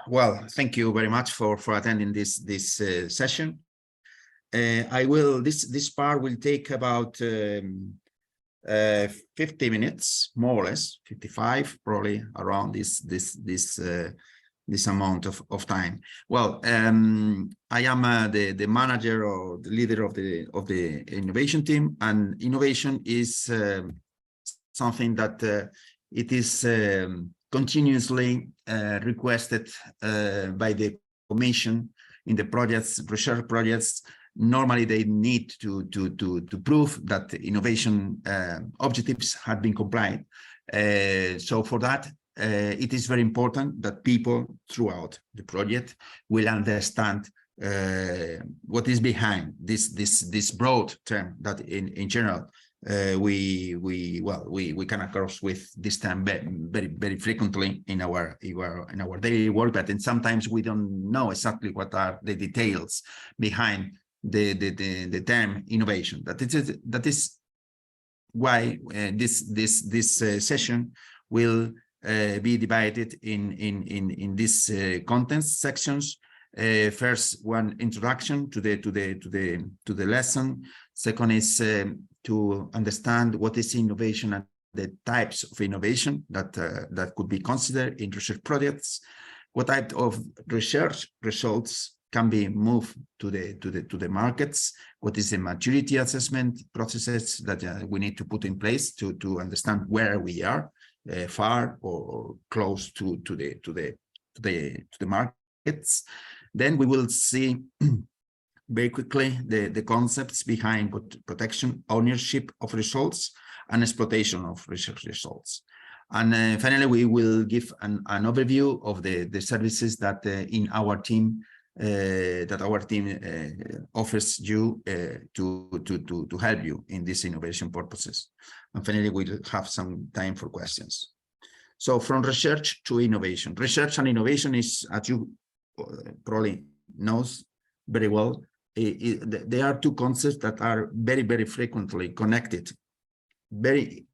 Well, thank you very much for attending this session. This part will take about 50 minutes, more or less, 55, probably around this amount of time. Well, I am the manager or the leader of the innovation team, and innovation is something that it is continuously requested by the Commission in the research projects. Normally, they need to prove that innovation objectives have been complied. So for that, it is very important that people throughout the project will understand what is behind this broad term that in general we come across with this term very frequently in our daily work, but then sometimes we don't know exactly what are the details behind the term innovation. That is why this session will be divided in these content sections. First, one introduction to the lesson. Second is to understand what is innovation and the types of innovation that could be considered in research projects. What type of research results can be moved to the markets? What is the maturity assessment processes that we need to put in place to understand where we are, far or close to the markets? Then we will see very quickly the concepts behind protection, ownership of results, and exploitation of research results. And finally, we will give an overview of the services that in our team offers you to help you in these innovation purposes. And finally, we'll have some time for questions. So from research to innovation. Research and innovation is, as you probably knows very well, there are two concepts that are very frequently connected, very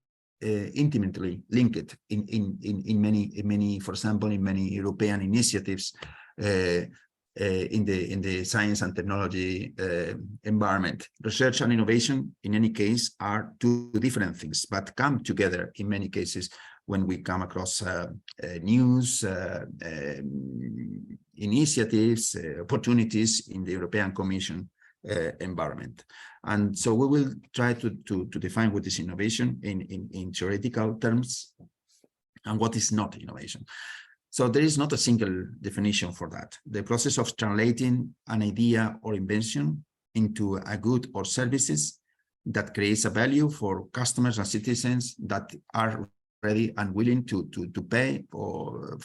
intimately linked in many, for example, in many European initiatives in the science and technology environment. Research and innovation, in any case, are two different things, but come together in many cases when we come across news, initiatives, opportunities in the European Commission environment. And so we will try to define what is innovation in theoretical terms and what is not innovation. So there is not a single definition for that. The process of translating an idea or invention into a good or services that creates a value for customers and citizens that are ready and willing to pay for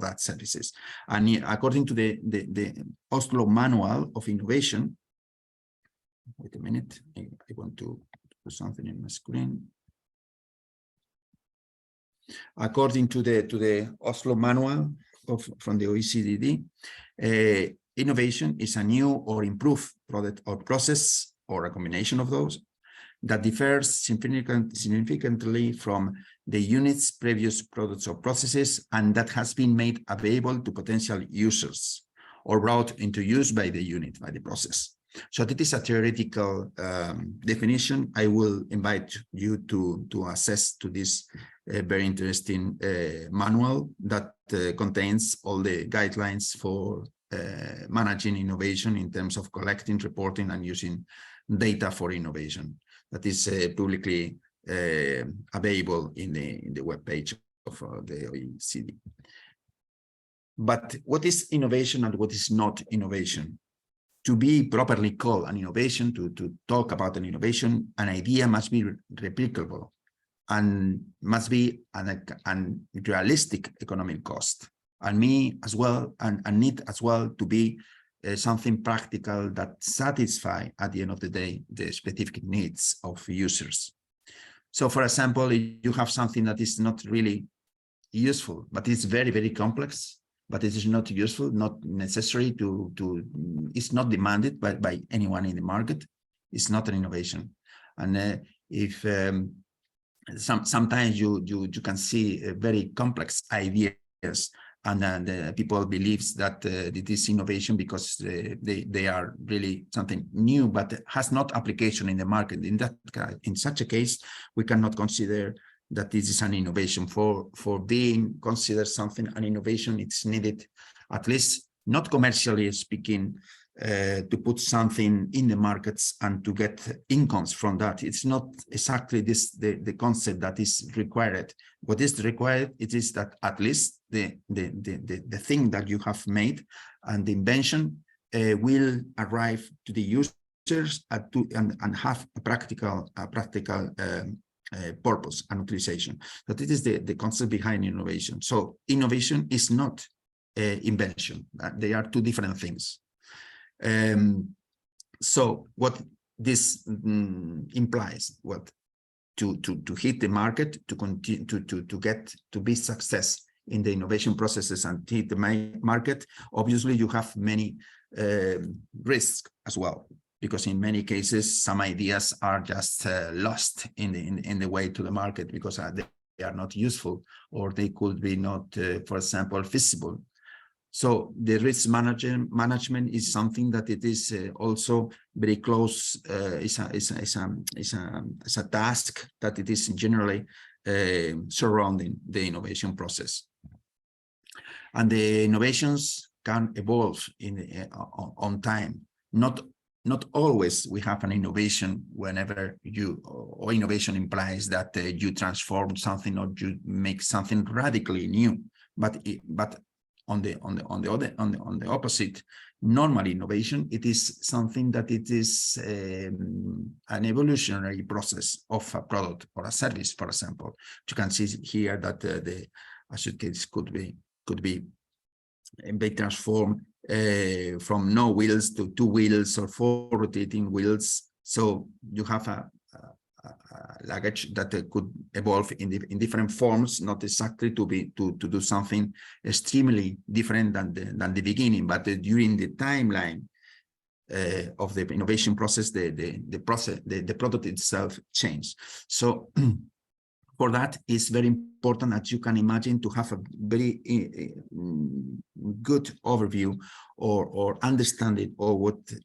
that services. And according to the Oslo Manual of Innovation, wait a minute, I want to put something in my screen. According to the Oslo Manual from the OECD, innovation is a new or improved product or process, or a combination of those, that differs significantly from the unit's previous products or processes, and that has been made available to potential users or brought into use by the unit, by the process. So that is a theoretical definition. I will invite you to access to this very interesting manual that contains all the guidelines for managing innovation in terms of collecting, reporting, and using data for innovation. That is publicly available in the webpage of the OECD. But what is innovation and what is not innovation? To be properly called an innovation, to talk about an innovation, an idea must be replicable and must be an realistic economic cost, and need as well to be something practical that satisfy at the end of the day the specific needs of users. So for example, if you have something that is not really useful, but it's very complex, but it is not useful, not necessary it's not demanded by anyone in the market, it's not an innovation. And if sometimes you can see very complex ideas and the people believes that it is innovation because they are really something new, but has not application in the market. In such a case, we cannot consider that this is an innovation. For being considered something an innovation, it's needed, at least not commercially speaking, to put something in the markets and to get incomes from that. It's not exactly this the concept that is required. What is required, it is that at least the thing that you have made and the invention will arrive to the users and have a practical purpose and utilization. That it is the concept behind innovation. So innovation is not invention. They are two different things. So what this implies, what to hit the market, to continue to be success in the innovation processes and hit the market, obviously you have many risks as well, because in many cases some ideas are just lost in the way to the market because they are not useful, or they could be not, for example, feasible. So the risk management is something that it is also very close. It's a task that it is generally surrounding the innovation process. And the innovations can evolve on time. Not always we have an innovation whenever or innovation implies that you transform something or you make something radically new. But on the opposite, normal innovation, it is something that it is an evolutionary process of a product or a service. For example, you can see here that the associates could be transformed from no wheels to 2 wheels or 4 rotating wheels. So you have a luggage that could evolve in different forms, not exactly to do something extremely different than the beginning, but during the timeline of the innovation process, the product itself changed. So for that, it's very important, as you can imagine, to have a very good overview or understanding of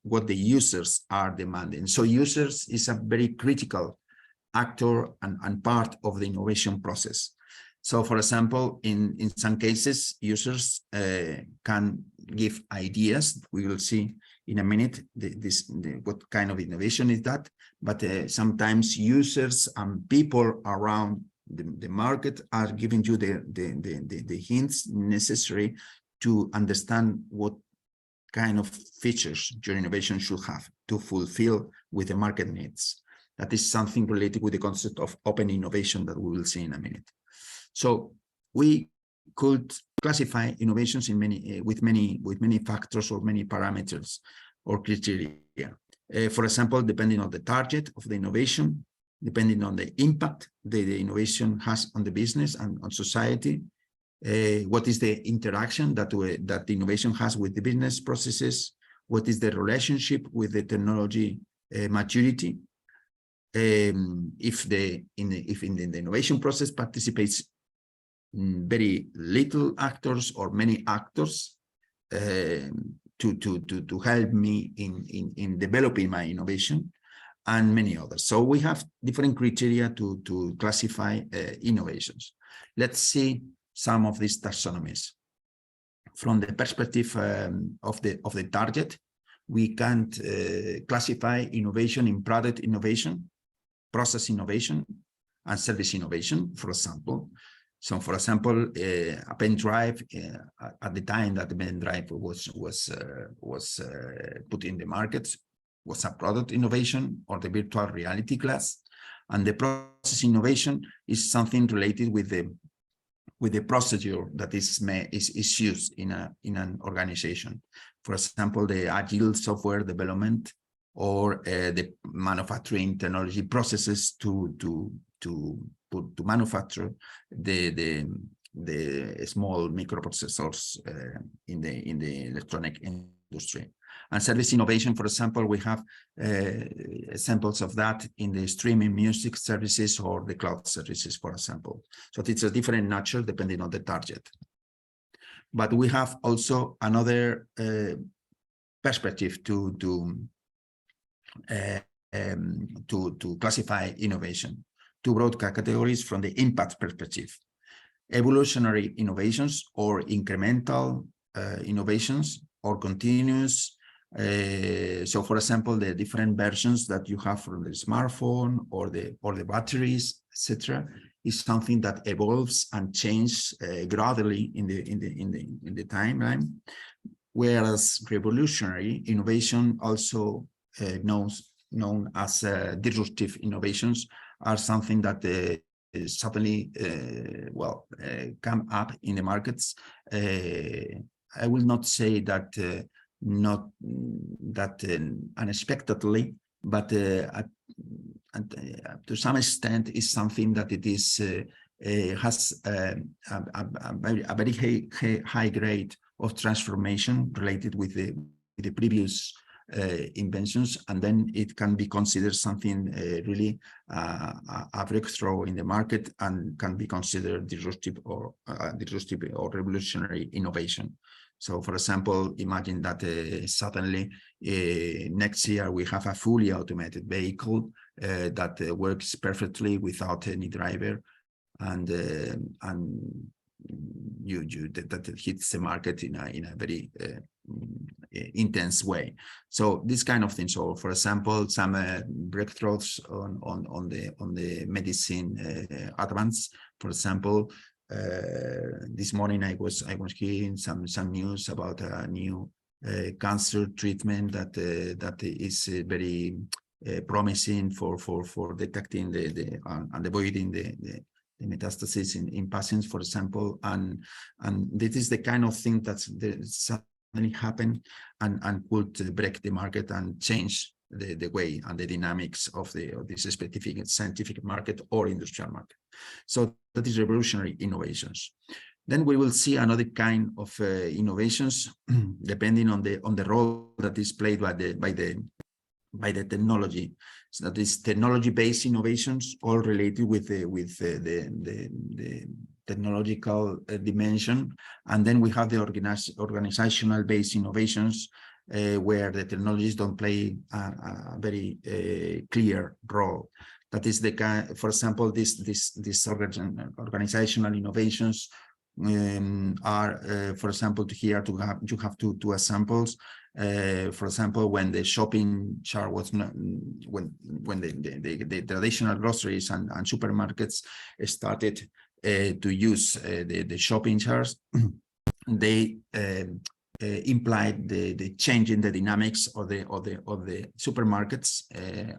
what the users are demanding. So users is a very critical actor and part of the innovation process. So, for example, in some cases, users can give ideas. We will see in a minute what kind of innovation is that. But sometimes users and people around the market are giving you the hints necessary to understand what kind of features your innovation should have to fulfill with the market needs. That is something related with the concept of open innovation that we will see in a minute. So we could classify innovations in with many factors or many parameters or criteria. For example, depending on the target of the innovation, depending on the impact the innovation has on the business and on society, what is the interaction that the innovation has with the business processes, what is the relationship with the technology maturity, if in the innovation process participates very little actors or many actors to help me in developing my innovation, and many others. So we have different criteria to classify innovations. Let's see some of these taxonomies. From the perspective of the target, we can classify innovation in product innovation, process innovation, and service innovation, for example. So, for example, a pen drive, at the time that the pen drive was put in the market, was a product innovation, or the virtual reality glass. And the process innovation is something related with the procedure that is used in an organization. For example, the agile software development, or the manufacturing technology processes to manufacture the small microprocessors in the electronic industry. And service innovation, for example, we have examples of that in the streaming music services or the cloud services, for example. So it's a different nature depending on the target. But we have also another perspective to classify innovation. Two broad categories from the impact perspective: evolutionary innovations, or incremental innovations, or continuous. So, for example, the different versions that you have from the smartphone or the batteries, etc., is something that evolves and changes gradually in the timeline. Whereas revolutionary innovation, also known as disruptive innovations, are something that suddenly come up in the markets. I will not say that not that unexpectedly, but to some extent is something that it is has a very high grade of transformation related with the previous inventions, and then it can be considered something really a breakthrough in the market, and can be considered disruptive or revolutionary innovation. So, for example, imagine that suddenly next year we have a fully automated vehicle that works perfectly without any driver, and that hits the market in a very intense way. So this kind of thing. So, for example, some breakthroughs on the medicine advance. For example, this morning I was hearing some news about a new cancer treatment that is very promising for detecting and avoiding the metastasis in patients, for example, and this is the kind of thing that suddenly happen and could break the market and change the way and the dynamics of this specific scientific market or industrial market. So that is revolutionary innovations. Then we will see another kind of innovations depending on the role that is played by the technology. So that is technology-based innovations, all related with the technological dimension. And then we have the organizational-based innovations, where the technologies don't play a very clear role. That is the kind, for example, this organizational innovations are, for example, here you have two examples. For example, when the shopping chart was not, when the traditional groceries and supermarkets started to use the shopping charts, they implied the change in the dynamics of the supermarkets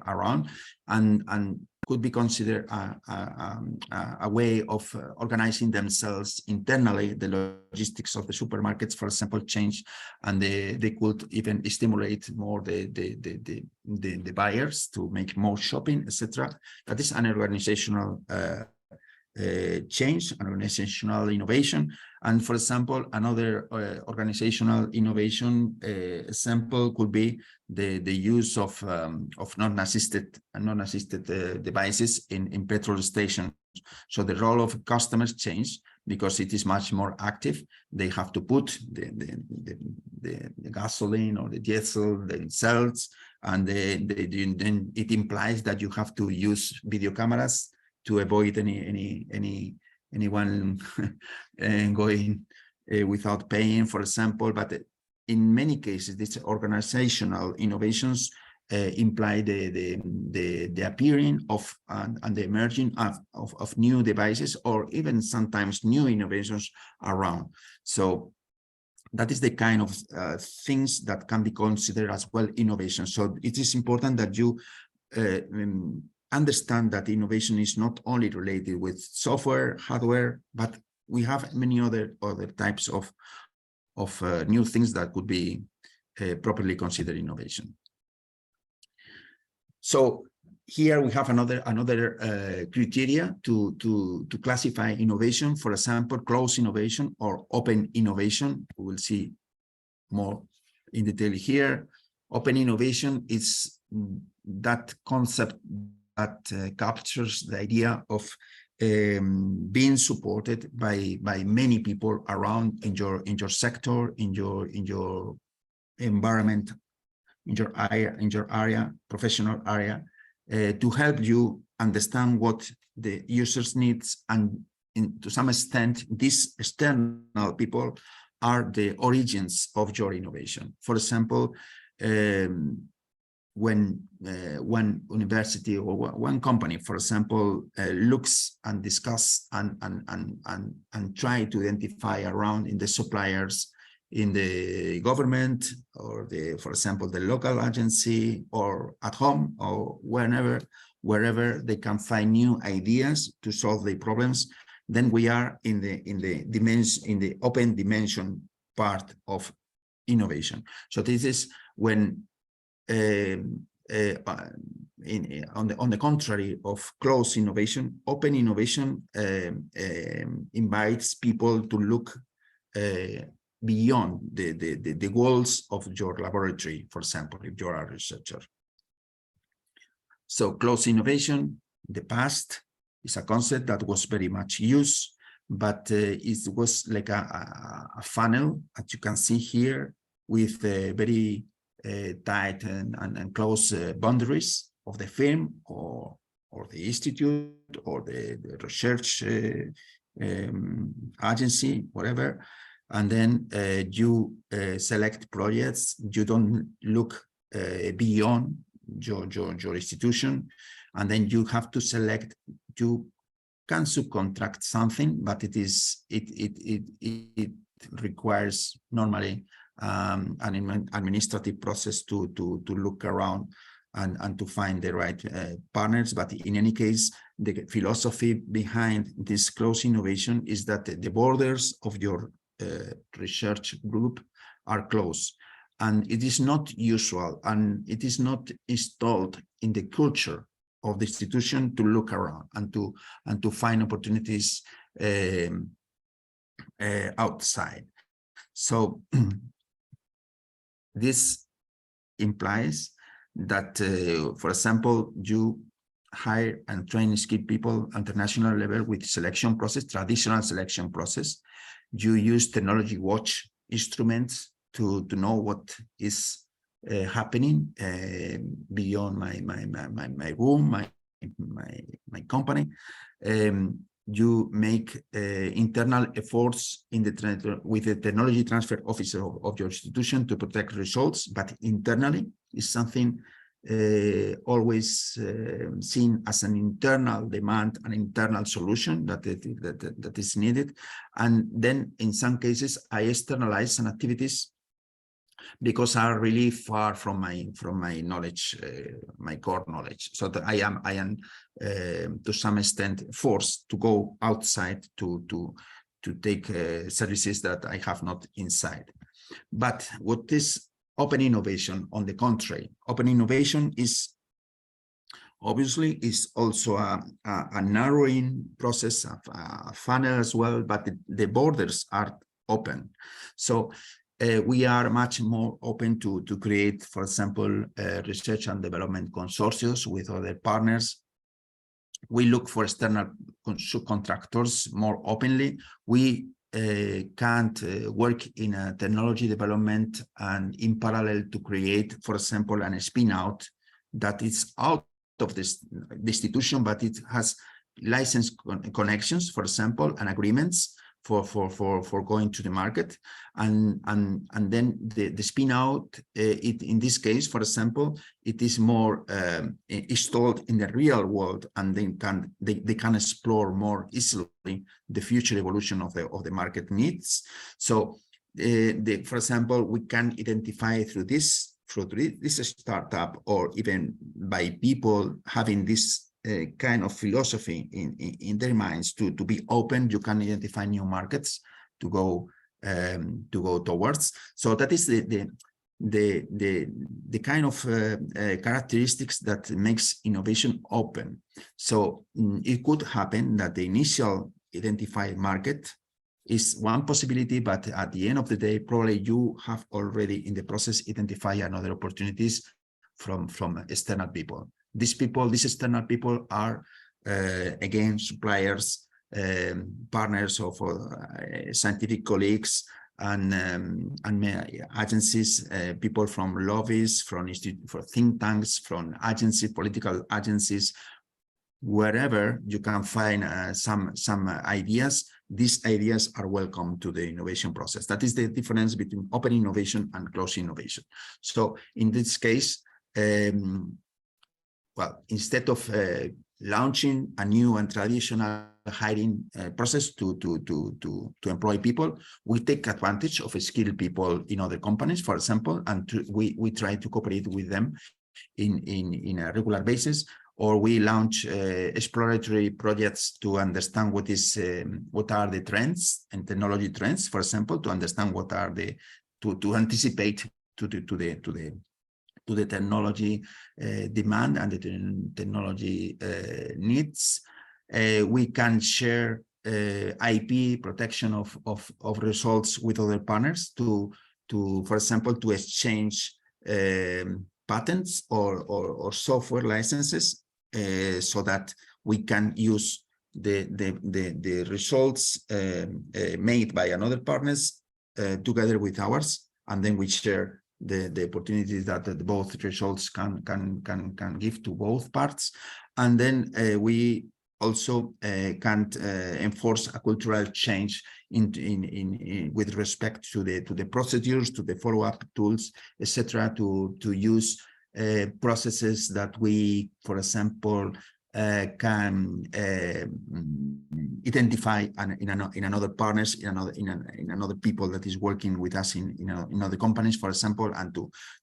around, and could be considered a way of organizing themselves internally. The logistics of the supermarkets, for example, change, and they could even stimulate more the buyers to make more shopping, etc. That is an organizational change, an organizational innovation. And for example, another organizational innovation example could be the use of non-assisted devices in petrol stations. So the role of customers change because it is much more active. They have to put the gasoline or the diesel themselves, and then it implies that you have to use video cameras to avoid anyone going without paying, for example. But in many cases, these organizational innovations imply the appearing of and the emerging of new devices, or even sometimes new innovations around. So that is the kind of things that can be considered as well innovation. So it is important that you understand that innovation is not only related with software, hardware, but we have many other types of new things that could be properly considered innovation. So here we have another criteria to classify innovation. For example, closed innovation or open innovation. We will see more in detail here. Open innovation is that concept that captures the idea of being supported by many people around in your sector, in your environment, in your area, professional area, to help you understand what the users needs, and to some extent these external people are the origins of your innovation. For example, when one university or one company, for example, looks and discuss and try to identify around in the suppliers, in the government, or for example, the local agency, or at home, or wherever they can find new ideas to solve the problems, then we are in the open dimension part of innovation. So this is when on the contrary of closed innovation, open innovation invites people to look beyond the walls of your laboratory, for example, if you're a researcher. So closed innovation, in the past, is a concept that was very much used, but it was like a funnel, as you can see here, with very tight and close boundaries of the firm or the institute or the research agency, whatever. And then you select projects. You don't look beyond your institution, and then you have to select. You can subcontract something, but it requires normally an administrative process to look around and to find the right partners. But in any case, the philosophy behind this closed innovation is that the borders of your research group are closed, and it is not usual, and it is not installed in the culture of the institution to look around and to find opportunities outside. So this implies that, for example, you hire and train skilled people at international level with selection process, traditional selection process. You use technology watch instruments to know what is happening beyond my room, my company. You make internal efforts with the technology transfer officer of your institution to protect results, but internally is something always seen as an internal demand, an internal solution that is needed. And then in some cases, I externalize some activities because are really far from my knowledge, my core knowledge. So that I am to some extent forced to go outside to take services that I have not inside. But what is open innovation? On the contrary, open innovation is obviously also a narrowing process, a funnel as well, but the borders are open. So we are much more open to create, for example, research and development consortiums with other partners. We look for external subcontractors more openly. We can't work in a technology development and in parallel to create, for example, a spin-out that is out of the institution, but it has license connections, for example, and agreements for going to the market, and then the spin out, in this case, for example, it is more installed in the real world, and they can explore more easily the future evolution of the market needs. So for example, we can identify through this startup, or even by people having this kind of philosophy in their minds to be open. You can identify new markets to go towards. So that is the kind of characteristics that makes innovation open. So it could happen that the initial identified market is one possibility, but at the end of the day, probably you have already in the process identified another opportunities from external people. These external people are again, suppliers, partners of scientific colleagues, and agencies, people from lobbies, from think tanks, from agencies, political agencies, wherever you can find some ideas. These ideas are welcome to the innovation process. That is the difference between open innovation and closed innovation. So in this case, well, instead of launching a new and traditional hiring process to employ people, we take advantage of skilled people in other companies, for example, and we try to cooperate with them in a regular basis, or we launch exploratory projects to understand what are the trends and technology trends, for example, to understand what are to anticipate to the technology demand and the technology needs. We can share IP protection of results with other partners for example, to exchange patents or software licenses, so that we can use the results made by another partners together with ours, and then we share the opportunities that both results can give to both parts. And then we also can enforce a cultural change with respect to the procedures, to the follow-up tools, etc., to use processes that we, for example, can identify in another partners, in another people that is working with us in other companies, for example, and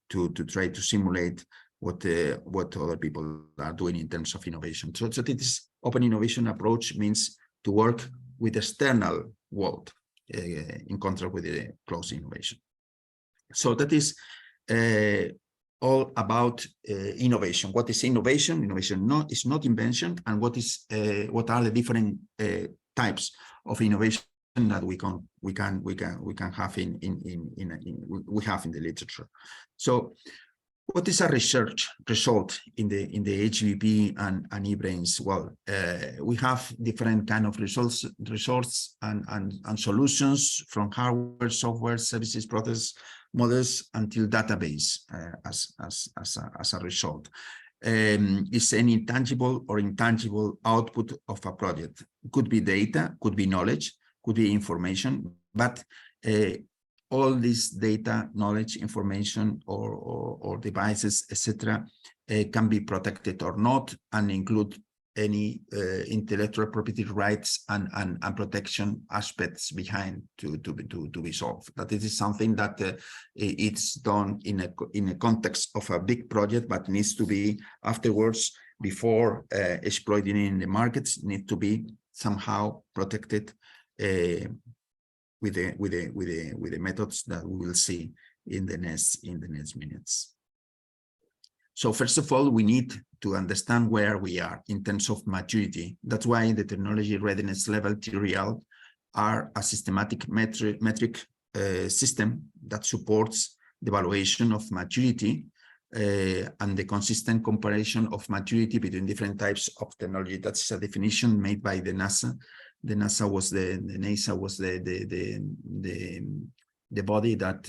to try to simulate what other people are doing in terms of innovation. So this open innovation approach means to work with external world in contrast with the closed innovation. So that is all about innovation. What is innovation? Innovation is not invention, and what are the different types of innovation that we can have we have in the literature. So what is a research result in the HBP and EBRAINS? Well, we have different kind of results and solutions, from hardware, software, services, process, models, until database as a result. Is any tangible or intangible output of a project. It could be data, could be knowledge, could be information, but all this data, knowledge, information, or devices, etc., can be protected or not, and include any intellectual property rights and protection aspects behind to be solved. That it is something that it's done in a context of a big project, but needs to be afterwards, before exploiting in the markets, need to be somehow protected with the methods that we will see in the next minutes. So first of all, we need to understand where we are in terms of maturity. That's why the technology readiness level, TRL, are a systematic metric system that supports the evaluation of maturity and the consistent comparison of maturity between different types of technology. That's a definition made by the NASA. The NASA was NASA was the body that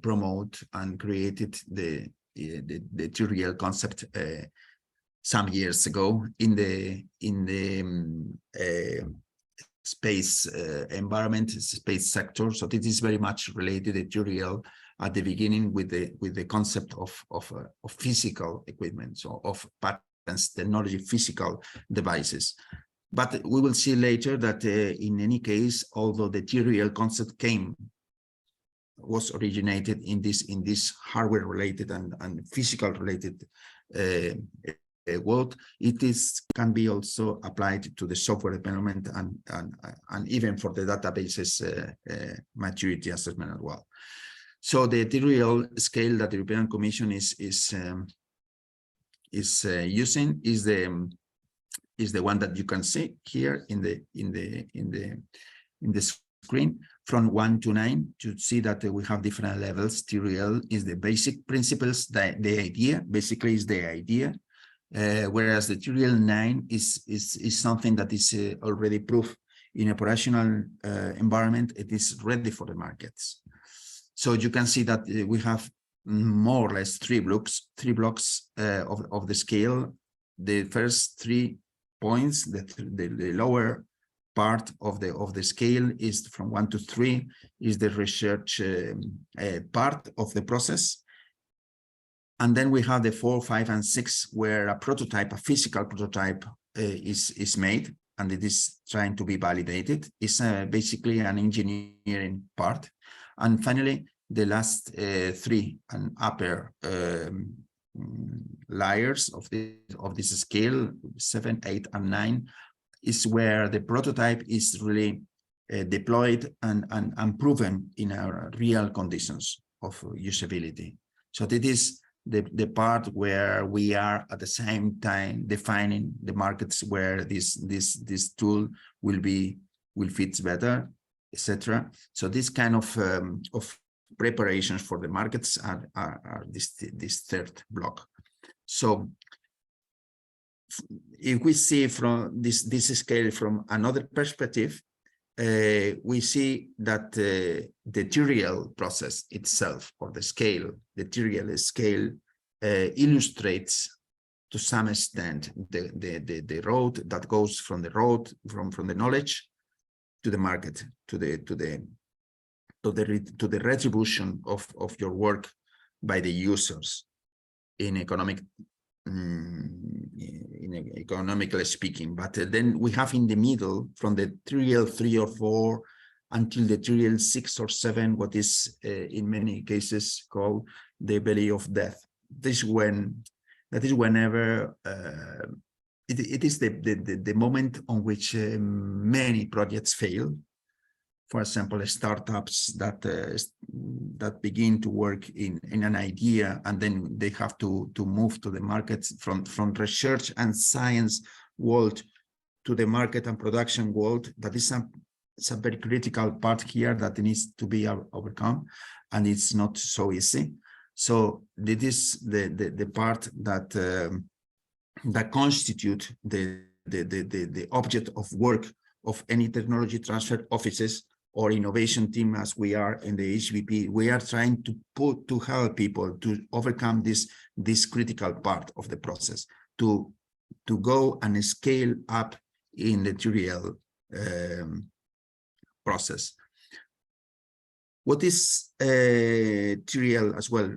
promote and created the TRL concept some years ago in the space environment, space sector. So this is very much related to TRL at the beginning with the concept of physical equipment, so of patents, technology, physical devices. But we will see later that in any case, although the TRL concept was originated in this hardware related and physical related world, it can be also applied to the software development and even for the databases maturity assessment as well. So the TRL scale that the European Commission is using is the one that you can see here in the screen, from 1 to 9, to see that we have different levels. TRL is the basic principles, the idea, basically is the idea. whereas the TRL 9 is something that is already proof in operational environment. It is ready for the markets. So you can see that we have more or less three blocks of the scale. The first 3 points, the lower part of the scale is from 1 to 3, is the research part of the process. And then we have the 4, 5, and 6, where a prototype, a physical prototype is made, and it is trying to be validated. It's basically an engineering part. And finally, the last 3 and upper layers of this scale, 7, 8, and 9, is where the prototype is really deployed and proven in our real conditions of usability. So that is the part where we are at the same time defining the markets where this tool will fit better, etc. So this kind of preparations for the markets are this third block. So if we see from this scale from another perspective, we see that the TRL process itself, or the scale, the TRL scale, illustrates to some extent the road that goes from the knowledge to the market, to the retribution of your work by the users in economically speaking. But then we have in the middle, from the TRL 3 or 4 until the TRL 6 or 7, what is in many cases called the valley of death. That is whenever it is the moment on which many projects fail. For example, startups that begin to work in an idea, and then they have to move to the market from research and science world to the market and production world. That is it's a very critical part here that needs to be overcome, and it's not so easy. So this is the part that constitute the object of work of any technology transfer offices or innovation team, as we are in the HBP. We are trying to help people to overcome this critical part of the process, to go and scale up in the TRL process. What is TRL as well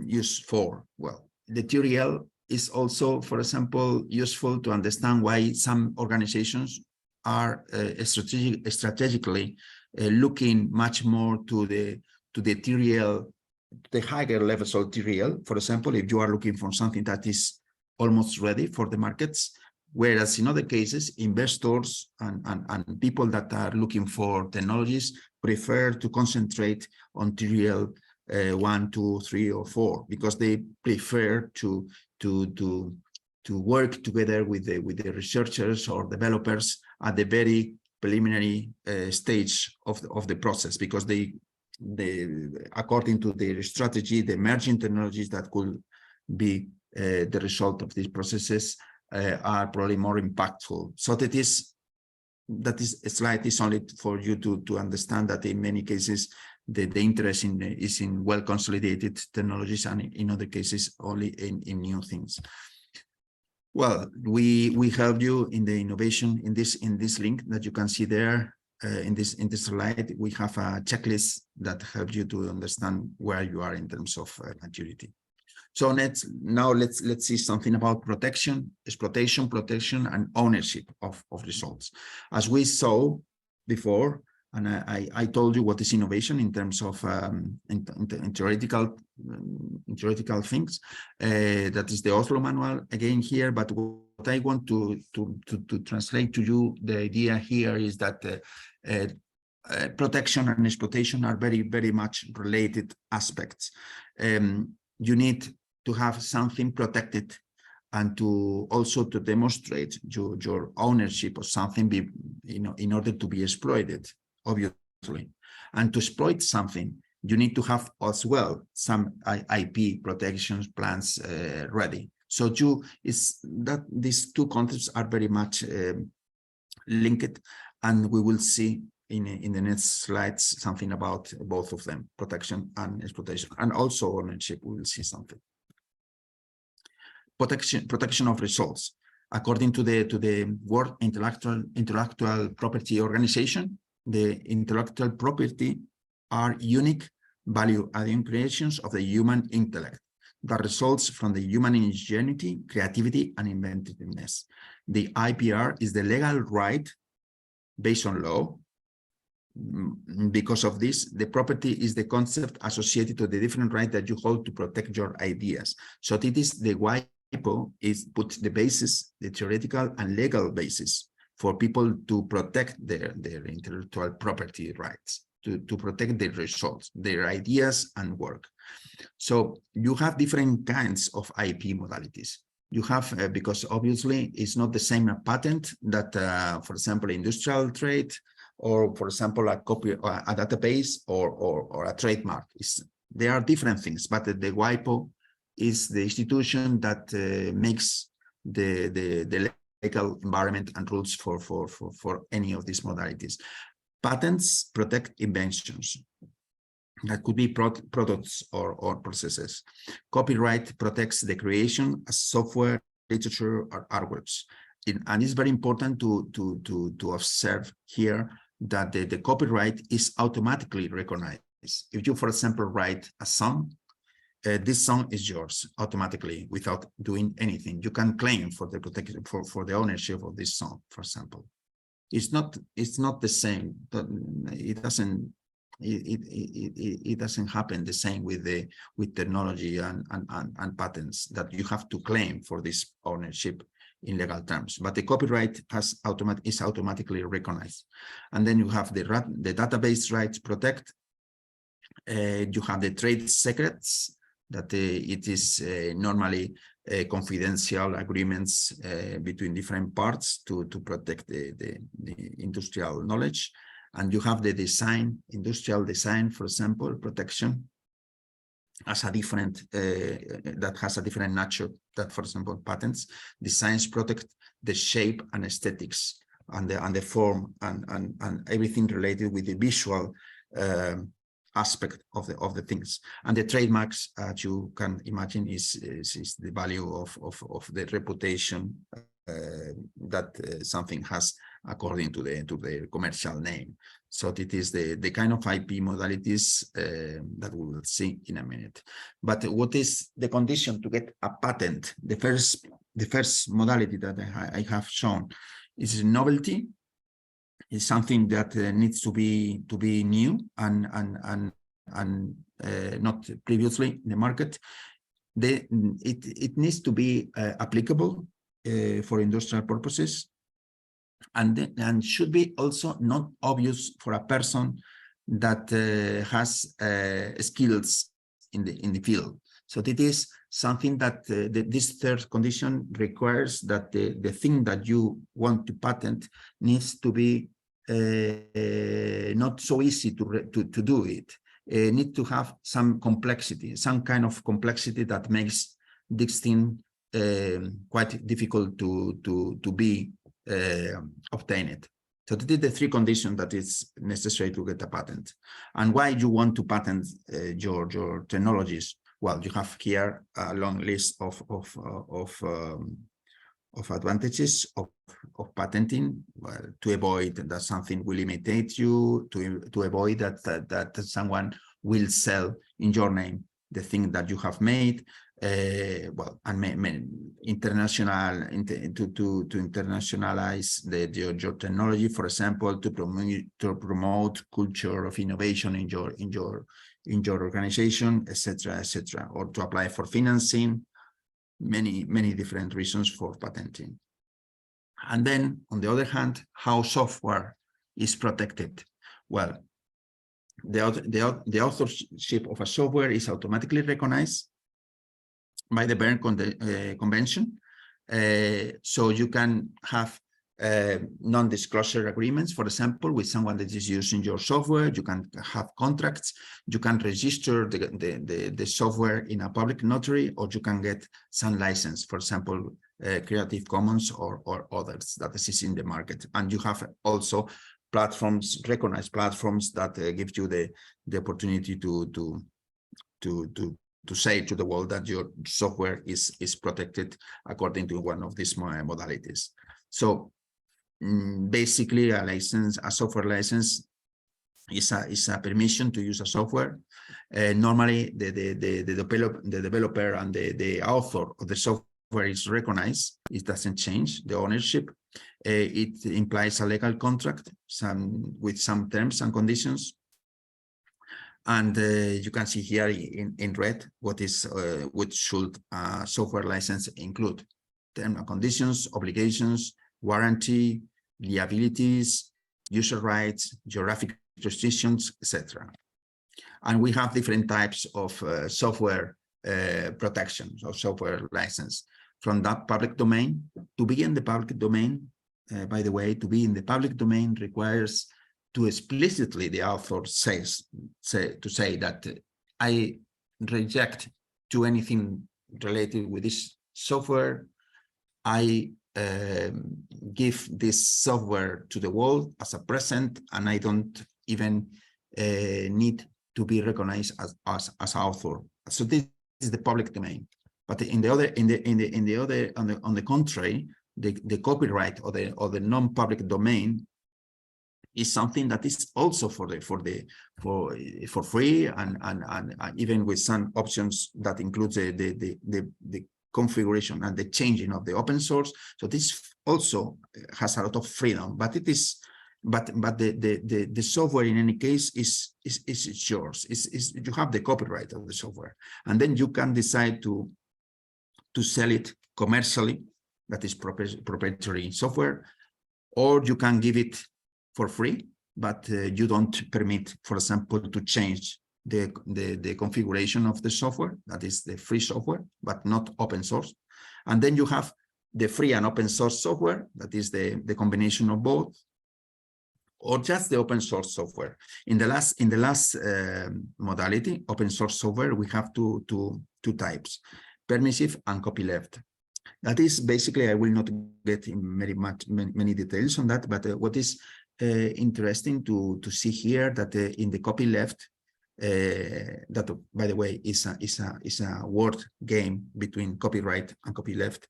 used for? Well, the TRL is also, for example, useful to understand why some organizations are strategically looking much more to the TRL, the higher levels of TRL. For example, if you are looking for something that is almost ready for the markets, whereas in other cases, investors and people that are looking for technologies prefer to concentrate on TRL 1, 2, 3, or 4, because they prefer to work together with the researchers or developers at the very preliminary stage of the process, because they according to their strategy, the emerging technologies that could be the result of these processes are probably more impactful. So that is a slide is only for you to understand that in many cases the interest is in well consolidated technologies, and in other cases only in new things. Well, we help you in the innovation in this link that you can see there in this slide. We have a checklist that helps you to understand where you are in terms of maturity. So now let's see something about protection, exploitation, protection, and ownership of results. As we saw before, and I told you what is innovation in terms of in theoretical things. That is the Oslo manual again here. But what I want to translate to you, the idea here is that protection and exploitation are very, very much related aspects. You need to have something protected, and to also to demonstrate your ownership of something in order to be exploited, obviously. And to exploit something, you need to have as well some IP protections plans ready. So these two concepts are very much linked, and we will see in the next slides something about both of them, protection and exploitation, and also ownership. We will see something. Protection of results. According to the World Intellectual Property Organization, the intellectual property are unique value-adding creations of the human intellect that results from the human ingenuity, creativity, and inventiveness. The IPR is the legal right based on law. Because of this, the property is the concept associated to the different right that you hold to protect your ideas. So it is the WIPO is put the basis, the theoretical and legal basis for people to protect their intellectual property rights, to protect their results, their ideas and work. So you have different kinds of IP modalities. You have, because obviously it's not the same a patent that, for example, industrial trade, or for example, a copy, or a database, or a trademark. There are different things, but the WIPO is the institution that makes the legal environment and rules for any of these modalities. Patents protect inventions. That could be products or processes. Copyright protects the creation of software, literature, or artworks. And it's very important to observe here that the copyright is automatically recognized. If you, for example, write a song, this song is yours automatically without doing anything. You can claim for the protection for the ownership of this song, for example. It's not the same. It doesn't happen the same with technology and patents, that you have to claim for this ownership in legal terms, but the copyright is automatically recognized. And then you have the database rights protect. You have the trade secrets, that it is normally confidential agreements between different parts to protect the industrial knowledge. And you have the design, industrial design, for example, protection as a different, that has a different nature that, for example, patents. Designs protect the shape and aesthetics and the form and everything related with the visual aspect of the things. And the trademarks, as you can imagine, is the value of the reputation that something has according to the commercial name. So it is the kind of IP modalities that we will see in a minute. But what is the condition to get a patent? The first modality that I have shown is novelty. Is something that needs to be new and not previously in the market. It needs to be applicable for industrial purposes, and should be also not obvious for a person that has skills in the field. So it is something that this third condition requires that the thing that you want to patent needs to be not so easy to do it. Need to have some complexity, some kind of complexity that makes this thing quite difficult to be obtained. So this is the three conditions that is necessary to get a patent. And why you want to patent your technologies? Well, you have here a long list of advantages of patenting. Well, to avoid that something will imitate you, to avoid that someone will sell in your name the thing that you have made. Well, and to internationalize your technology, for example, to promote culture of innovation in your organization, etc., or to apply for financing. Many different reasons for patenting. And then, on the other hand, how software is protected. Well, the authorship of a software is automatically recognized by the Berne Convention. So you can have non-disclosure agreements, for example, with someone that is using your software. You can have contracts. You can register the software in a public notary, or you can get some license, for example, Creative Commons or others that exist in the market. And you have also platforms, recognized platforms that give you the opportunity to say to the world that your software is protected according to one of these modalities. So basically, a software license is a permission to use a software. Normally, the developer and the author of the software is recognized. It doesn't change the ownership. It implies a legal contract, with some terms and conditions. And you can see here in red what should a software license include: terms and conditions, obligations, warranty, liabilities, user rights, geographic restrictions, etc. And we have different types of software protections or software license. From that public domain, to be in the public domain, by the way, to be in the public domain requires to explicitly the author say that I reject to anything related with this software. I give this software to the world as a present, and I don't even need to be recognized as author. So this is the public domain. But on the contrary, the copyright or the non-public domain is something that is also for free, and even with some options that includes the configuration and the changing of the open source. So this also has a lot of freedom, but it is the software in any case is yours. You have the copyright of the software, and then you can decide to sell it commercially, that is proprietary software, or you can give it for free, but you don't permit, for example, to change the configuration of the software, that is the free software, but not open source. And then you have the free and open source software, that is the combination of both, or just the open source software. In the last modality, open source software, we have two types: permissive and copyleft. That is basically, I will not get in many details on that, but what is interesting to see here, that in the copyleft, that, by the way, is a word game between copyright and copyleft.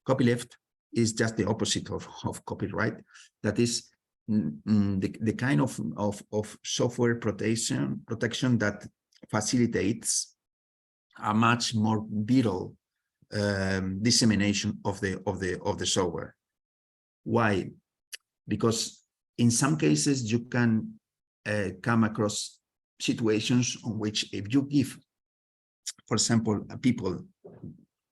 Copyleft is just the opposite of copyright. That is the kind of software protection that facilitates a much more viral dissemination of the software. Why? Because in some cases you can come across situations on which, if you give, for example, people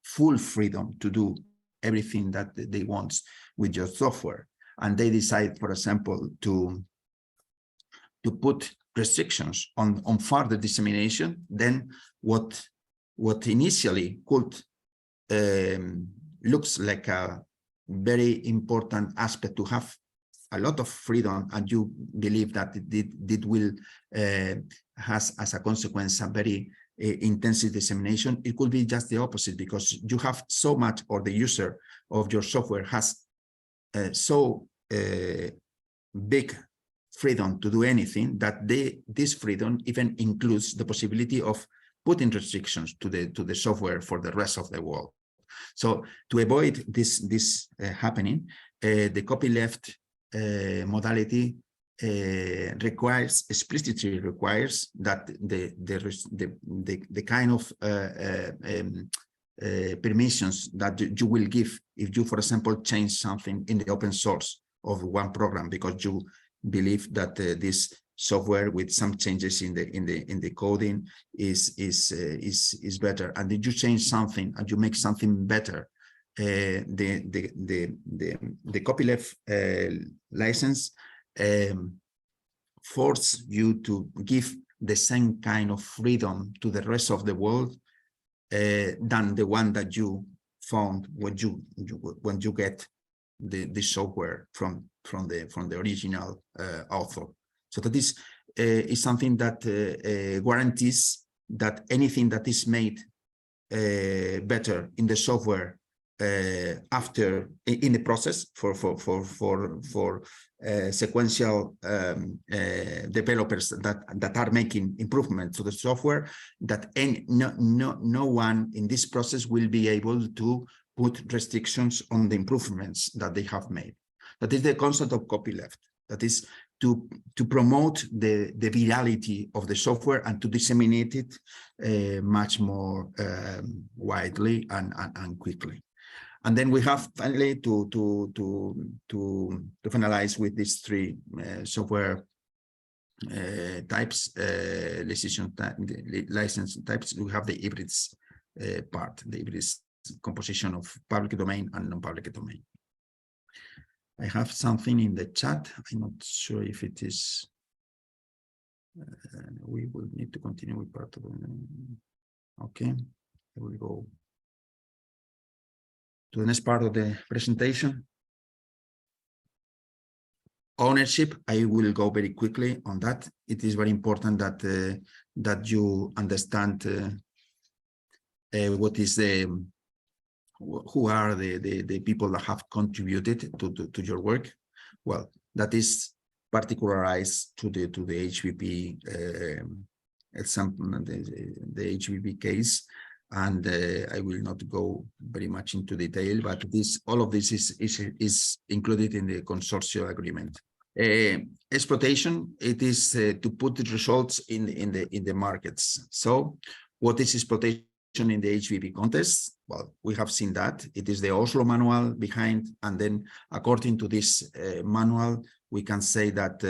full freedom to do everything that they want with your software, and they decide, for example, to put restrictions on further dissemination, then what initially could looks like a very important aspect to have a lot of freedom, and you believe that it will has as a consequence a very intensive dissemination, it could be just the opposite, because you have so much, or the user of your software has so big freedom to do anything, that this freedom even includes the possibility of putting restrictions to the software for the rest of the world. So to avoid this happening, the copyleft modality explicitly requires that the kind of permissions that you will give if you, for example, change something in the open source of one program, because you believe that this software with some changes in the coding is better, and if you change something and you make something better, the copyleft license force you to give the same kind of freedom to the rest of the world than the one that you found when you get the software from the original author. So that is something that guarantees that anything that is made better in the software after in the process for sequential developers that are making improvements to the software, that no one in this process will be able to put restrictions on the improvements that they have made. That is the concept of copyleft. That is to promote the virality of the software and to disseminate it much more widely and quickly. And then we have finally to finalize with these three software types, license types. We have the hybrids part, the hybrids composition of public domain and non-public domain. I have something in the chat. I'm not sure if it is. We will need to continue with part of the. Okay, I will go to the next part of the presentation. Ownership. I will go very quickly on that. It is very important that that you understand what is who are the people that have contributed to your work. Well, that is particularized to the HBP the HBP case, and I will not go very much into detail, but all of this is included in the consortium agreement. Exploitation, it is to put the results in the markets. So what is exploitation in the HBP context? Well, we have seen that it is the Oslo manual behind, and then according to this manual, we can say that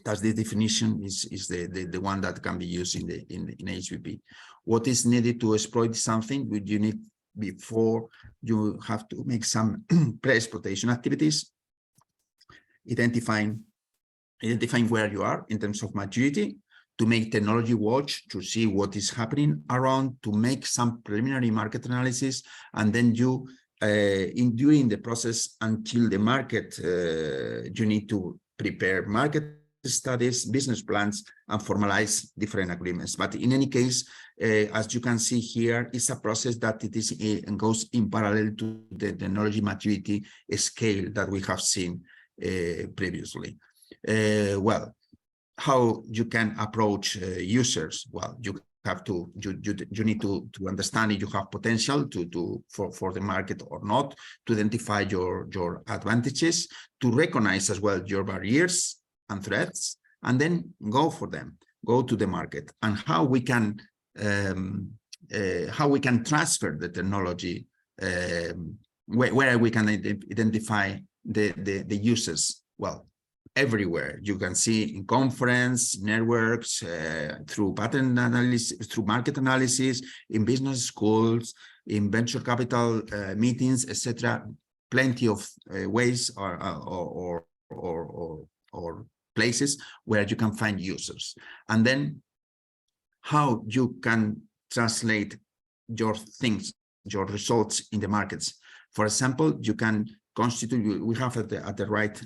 that's the definition is the one that can be used in HBP. What is needed to exploit something? You need, before you have to make some pre-exploitation activities, identifying where you are in terms of maturity, to make technology watch, to see what is happening around, to make some preliminary market analysis, and then you, during the process until the market, you need to prepare market studies, business plans, and formalize different agreements. But in any case, as you can see here, it's a process that goes in parallel to the technology maturity scale that we have seen previously. Well, how you can approach users? Well, you have to you need to understand if you have potential for the market or not, to identify your advantages, to recognize as well your barriers and threats, and then go for them, go to the market, and how we can transfer the technology, where we can identify the users. Well, everywhere. You can see in conference networks, through pattern analysis, through market analysis, in business schools, in venture capital meetings, etc. Plenty of ways or places where you can find users. And then how you can translate your things, your results in the markets. For example, you can constitute, we have at the right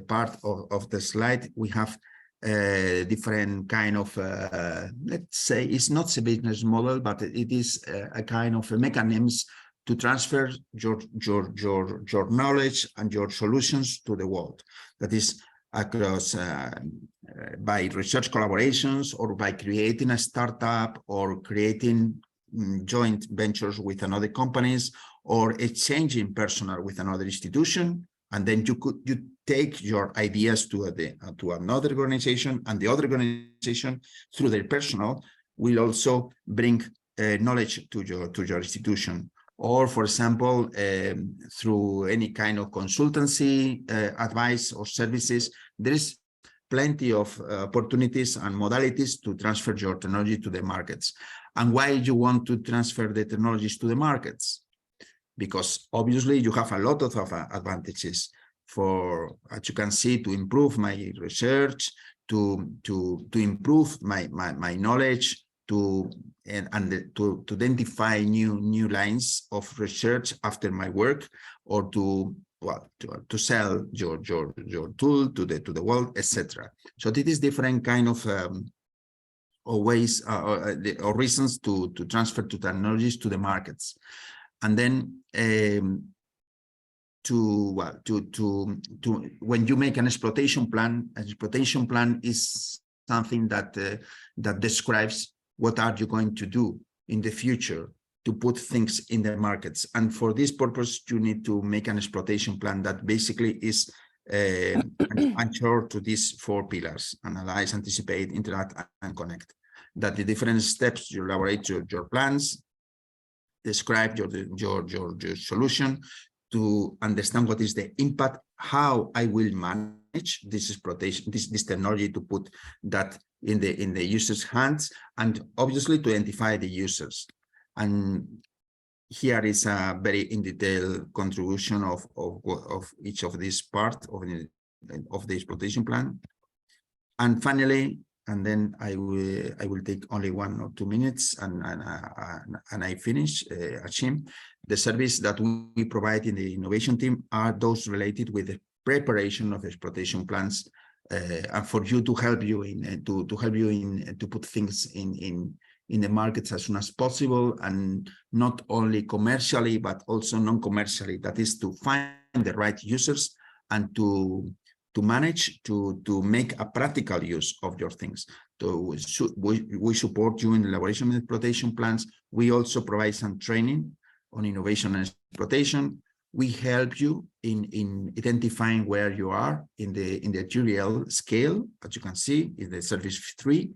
part of the slide, we have different kind of, let's say, it's not a business model, but it is a kind of mechanisms to transfer your knowledge and your solutions to the world. That is across by research collaborations, or by creating a startup, or creating joint ventures with another companies, or exchanging personnel with another institution. And then you take your ideas to another organization, and the other organization, through their personnel, will also bring knowledge to your institution. Or, for example, through any kind of consultancy, advice or services, there is plenty of opportunities and modalities to transfer your technology to the markets. And why you want to transfer the technologies to the markets? Because obviously you have a lot of advantages for, as you can see, to improve my research, to improve my knowledge, to identify new lines of research after my work, or to well, to sell your tool to the world, etc. So this is different kind of or ways or reasons to transfer to technologies to the markets. And then when you make an exploitation plan is something that that describes what are you going to do in the future to put things in the markets. And for this purpose, you need to make an exploitation plan that basically is anchored to these 4 pillars: analyze, anticipate, interact, and connect. That the different steps you elaborate your plans, describe your solution, to understand what is the impact, how I will manage this exploitation, this technology, to put that in the user's hands, and obviously to identify the users. And here is a very in detail contribution of each of these parts of the exploitation plan. And finally, and then I will take only 1 or 2 minutes, and I finish, Hashim. The service that we provide in the innovation team are those related with the preparation of exploitation plans, and for you to help you in to put things in the markets as soon as possible, and not only commercially but also non-commercially. That is to find the right users and to manage to make a practical use of your things. So we support you in elaboration of exploitation plans. We also provide some training on innovation and exploitation. We help you in identifying where you are in the GRL scale, as you can see in the service 3.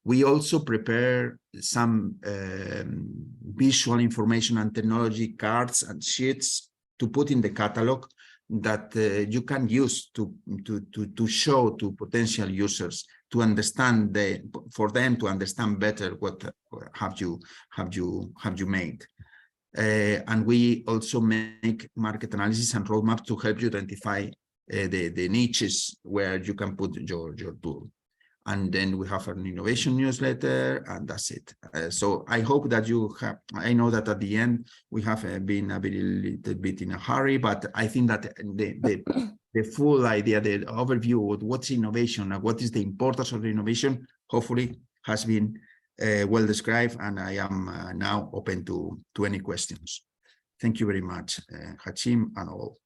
We also prepare some visual information and technology cards and sheets to put in the catalog that you can use to show to potential users, to understand for them to understand better what have you made. And we also make market analysis and roadmaps to help you identify the niches where you can put your tool. And then we have an innovation newsletter, and that's it. So I hope that you have, I know that at the end we have been a little bit in a hurry, but I think that the full idea, the overview of what's innovation and what is the importance of the innovation, hopefully has been well described, and I am now open to any questions. Thank you very much, Hashim and all.